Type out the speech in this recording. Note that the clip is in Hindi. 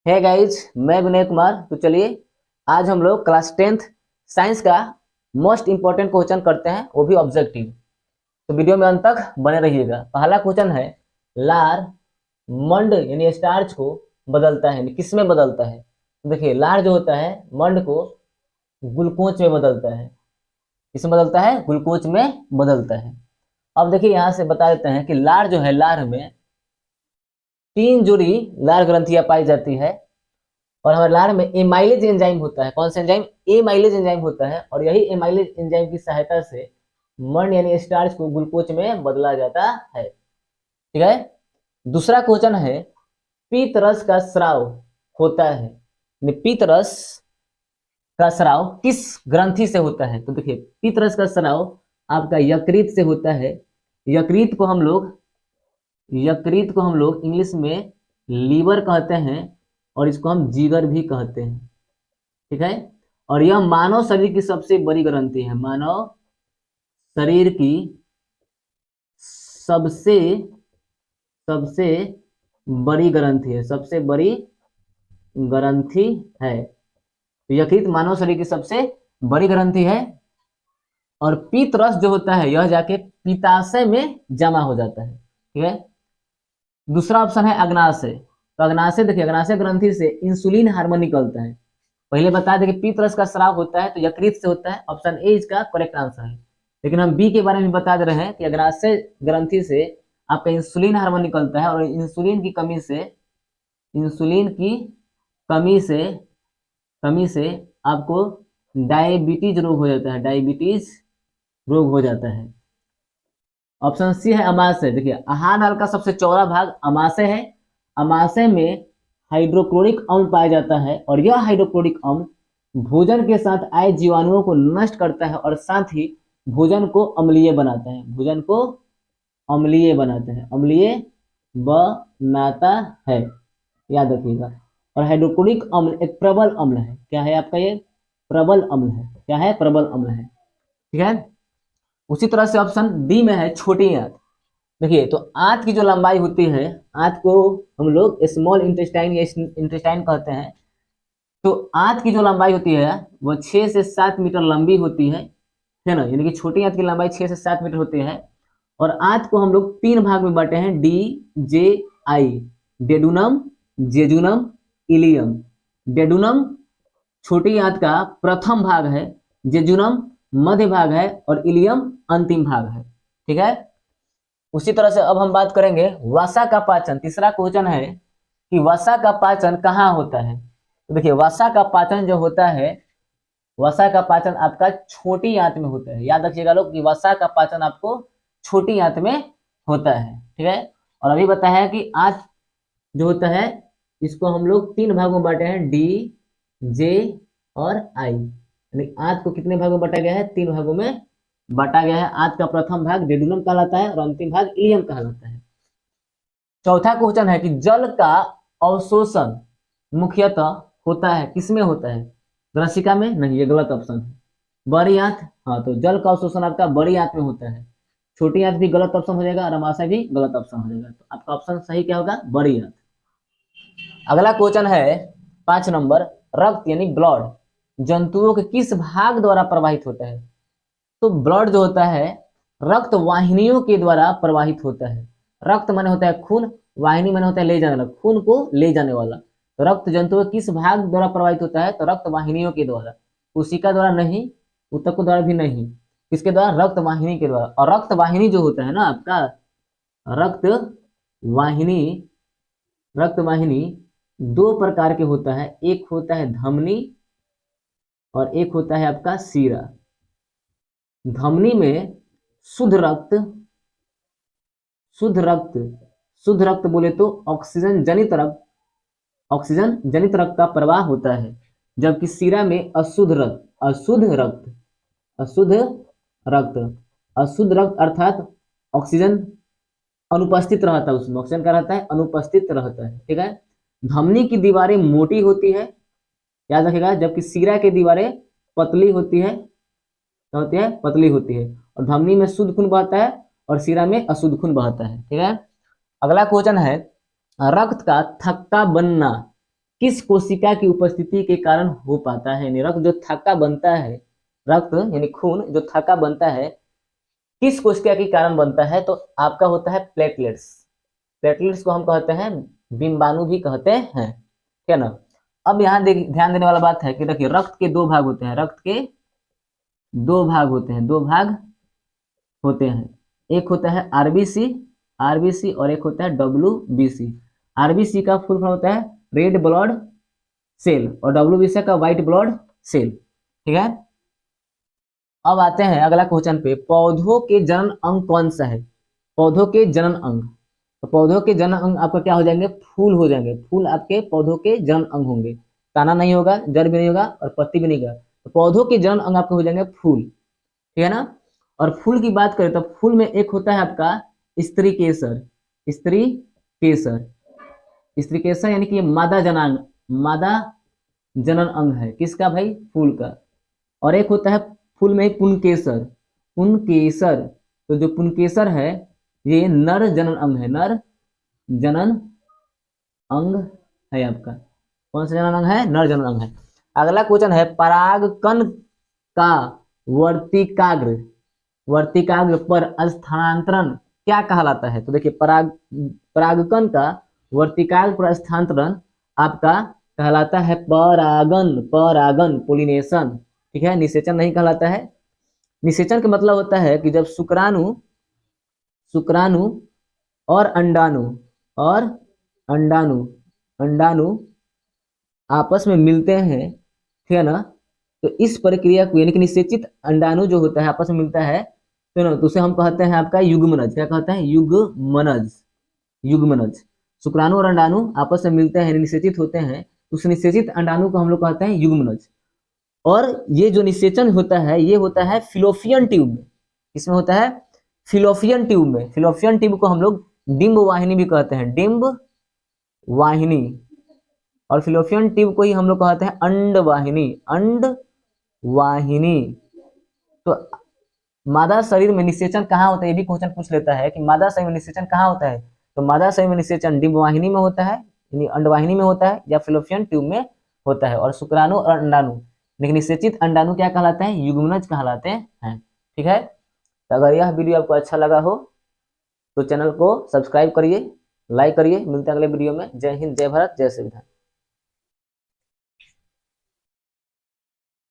हे गाइज, मैं विनय कुमार। तो चलिए आज हम लोग क्लास 10th साइंस का मोस्ट इंपॉर्टेंट क्वेश्चन करते हैं, वो भी ऑब्जेक्टिव। तो वीडियो में अंत तक बने रहिएगा। पहला क्वेश्चन है, लार मंड यानी स्टार्च को बदलता है, यानी किस में बदलता है। तो देखिए, लार जो होता है मंड को ग्लूकोज में बदलता है। किसमें बदलता है? ग्लूकोज में बदलता है। अब देखिए यहाँ से बता देते हैं कि लार जो है, लार में 3 जोड़ी लार ग्रंथियां पाई जाती है और हमारे लार में एमाइलेज एंजाइम होता है। कौन सा एंजाइम? एमाइलेज एंजाइम होता है। और यही एमाइलेज एंजाइम की सहायता से मंड यानी स्टार्च को ग्लूकोज में बदला जाता है। ठीक है। दूसरा क्वेश्चन है, पीत रस का स्राव होता है। पीत रस का स्राव किस ग्रंथि से होता है? तो देखिए, पीत रस का स्राव आपका यकृत से होता है। यकृत को हम लोग इंग्लिश में लीवर कहते हैं और इसको हम जिगर भी कहते हैं। ठीक है। और यह मानव शरीर की सबसे बड़ी ग्रंथि है। मानव शरीर की सबसे सबसे बड़ी ग्रंथि है, सबसे बड़ी ग्रंथि है। तो यकृत मानव शरीर की सबसे बड़ी ग्रंथि है। और पीत रस जो होता है यह जाके पित्ताशय में जमा हो जाता है। ठीक है। दूसरा ऑप्शन है अग्नाशय। तो अग्नाशय, देखिए अग्नाशय ग्रंथि से इंसुलिन हार्मोन निकलता है। पहले बता दें कि पीत रस का स्राव होता है तो यकृत से होता है। ऑप्शन ए इसका करेक्ट आंसर है। लेकिन हम बी के बारे में बता दे रहे हैं कि अग्नाशय ग्रंथि से आपका इंसुलिन हार्मोन निकलता है और इंसुलिन की कमी से आपको डायबिटीज रोग हो जाता है। डायबिटीज रोग हो जाता है। ऑप्शन सी है अमाशय। देखिए, आहार नाल का सबसे चौड़ा भाग अमाशय है। अमाशय में हाइड्रोक्लोरिक अम्ल पाया जाता है और यह हाइड्रोक्लोरिक अम्ल भोजन के साथ आए जीवाणुओं को नष्ट करता है और साथ ही भोजन को अम्लीय बनाता है। अम्लीय बनाता है, याद रखिएगा। और हाइड्रोक्लोरिक अम्ल एक प्रबल अम्ल है। क्या है आपका? ये प्रबल अम्ल है। क्या है? प्रबल अम्ल है। ठीक है। उसी तरह से ऑप्शन डी में है छोटी आंत। देखिए, तो आंत की जो लंबाई होती है, आंत को हम लोग स्मॉल इंटेस्टाइन या इंटेस्टाइन कहते हैं। तो आंत की जो लंबाई होती है वो 6 से 7 मीटर लंबी होती है ना। यानी कि छोटी आंत की लंबाई 6 से 7 मीटर होती है। और आंत को हम लोग 3 भाग में बांटे हैं, डी जे आई। Duodenum, jejunum, ilium. डेडुनम छोटी आंत का प्रथम भाग है, जेजुनम मध्य भाग है और इलियम अंतिम भाग है। ठीक है। उसी तरह से अब हम बात करेंगे वसा का पाचन। तीसरा क्वेश्चन है कि वसा का पाचन कहाँ होता है। तो देखिए, वसा का पाचन जो होता है, वसा का पाचन आपका छोटी आंत में होता है। याद रखिएगा लोग कि वसा का पाचन आपको छोटी आंत में होता है। ठीक है। और अभी बताया है कि आंत जो होता है इसको हम लोग 3 भागों में बांटे हैं, डी जे और आई। यानी आंत को कितने भागों में बांटा गया है? 3 भागों में बांटा गया है। आंत का प्रथम भाग डेडुनम कहलाता है और अंतिम भाग इलियम कहलाता है। चौथा क्वेश्चन है कि जल का अवशोषण मुख्यतः होता है किसमें होता है? ग्रसिका में? नहीं, ये गलत ऑप्शन है। बड़ी आंत। हाँ, तो जल का अवशोषण आपका बड़ी आंत में होता है। छोटी आंत भी गलत ऑप्शन हो जाएगा और अमाशय भी गलत ऑप्शन हो जाएगा। तो आपका ऑप्शन सही क्या होगा? बड़ी आंत। अगला क्वेश्चन है 5 नंबर, रक्त यानी ब्लड जंतुओं के किस भाग द्वारा प्रवाहित होता है? तो ब्लड जो होता है रक्त वाहिनियों के द्वारा प्रवाहित होता है। रक्त माने होता है खून, वाहिनी माने होता है ले जाने वाला, खून को ले जाने वाला। तो रक्त जंतुओं के किस भाग द्वारा प्रवाहित होता है? तो रक्त वाहिनियों के द्वारा। कोशिका द्वारा नहीं, ऊतक द्वारा भी नहीं। किसके द्वारा? रक्त वाहिनी के द्वारा। और रक्त वाहिनी जो होता है ना आपका, रक्त वाहिनी रक्त वाहिनी 2 प्रकार के होता है। एक होता है धमनी और एक होता है आपका सीरा। धमनी में शुद्ध रक्त शुद्ध रक्त शुद्ध रक्त बोले तो ऑक्सीजन जनित रक्त का प्रवाह होता है। जबकि सीरा में अशुद्ध रक्त अशुद्ध रक्त अर्थात ऑक्सीजन अनुपस्थित रहता है। उसमें ऑक्सीजन क्या रहता है? अनुपस्थित रहता है। ठीक है। धमनी की दीवारें मोटी होती है, याद रखिएगा। जबकि सीरा की दीवारें पतली होती है। क्या होती है? पतली होती है। और धमनी में शुद्ध खून बहता है और सीरा में अशुद्ध खून बहता है। ठीक है। अगला क्वेश्चन है, रक्त का थक्का बनना किस कोशिका की उपस्थिति के कारण हो पाता है, यानी रक्त जो थक्का बनता है, रक्त यानी खून जो थक्का बनता है किस कोशिका के कारण बनता है, तो आपका होता है प्लेटलेट्स। प्लेटलेट्स को हम कहते हैं बिंबाणु भी कहते हैं, ठीक है ना। अब यहाँ ध्यान देने वाला बात है कि देखिए रक्त के दो भाग होते हैं, रक्त के दो भाग होते हैं, दो भाग होते हैं। एक होता है आरबीसी, आरबीसी, और एक होता है डब्ल्यूबीसी। आरबीसी का फुल फॉर्म होता है रेड ब्लड सेल, और डब्ल्यूबीसी का व्हाइट ब्लड सेल, ठीक है। अब आते हैं अगला क्वेश्चन पे, पौधों के जनन अंग कौन सा है? पौधों के जनन अंग, तो पौधों के जनन अंग आपका क्या हो जाएंगे? फूल हो जाएंगे। फूल आपके पौधों के जनन अंग होंगे। तना नहीं होगा, जड़ भी नहीं होगा, और पत्ती भी नहीं होगा। तो पौधों के जनन अंग आपके हो जाएंगे फूल, ठीक है ना। और फूल की बात करें तो फूल में एक होता है आपका स्त्री केसर, स्त्री केसर, स्त्री केसर यानी कि ये मादा जनांग, मादा जनन अंग है किसका भाई? फूल का। और एक होता है फूल में पुंकेसर, पुंकेसर, तो जो पुंकेसर है ये नर जनन अंग है, नर जनन अंग है आपका। कौन सा जनन अंग है? नर जनन अंग है। अगला क्वेश्चन है, परागकण का वर्तिकाग्र, वर्तिकाग्र पर स्थानांतरण क्या कहलाता है? तो देखिए परागकण का वर्तिकाग्र पर स्थानांतरण आपका कहलाता है परागन, परागन पोलिनेशन, ठीक है। निषेचन नहीं कहलाता है। निषेचन का मतलब होता है कि जब शुक्राणु, शुक्राणु और अंडाणु, और अंडाणु, अंडाणु आपस में मिलते हैं, ठीक है ना, तो इस प्रक्रिया को यानी कि निषेचित अंडाणु जो होता है आपस में मिलता है, तो ना, तो उसे हम कहते हैं आपका युग्मनज। क्या कहते हैं? युग्मनज, युग्मनज। शुक्राणु और अंडाणु आपस में मिलते हैं, निषेचित होते हैं, उस निषेचित अंडाणु को हम लोग कहते हैं युग्मनज। और ये जो निषेचन होता है ये होता है फिलोपियन ट्यूब में। इसमें होता है फिलोपियन ट्यूब में। फिलोपियन ट्यूब को हम लोग डिम्ब वाहिनी भी कहते हैं, डिम्ब वाहिनी। और फिलोपियन ट्यूब को ही हम लोग कहते हैं अंड वाहिनी, अंड वाहिनी। तो मादा शरीर में निषेचन कहाँ होता है, ये भी क्वेश्चन पूछ लेता है कि मादा शरीर में निषेचन कहाँ होता है। तो मादा शरीर में निषेचन डिम्ब वाहिनी में होता है, यानी अंडवाहिनी में होता है, या फिलोपियन ट्यूब में होता है। और शुक्राणु और अंडाणु, लेकिन निषेचित अंडाणु क्या कहलाते हैं? युग्मनज कहलाते हैं, ठीक है। तो अगर यह वीडियो आपको अच्छा लगा हो तो चैनल को सब्सक्राइब करिए, लाइक करिए। मिलते हैं अगले वीडियो में। जय हिंद, जय भारत, जय संविधान।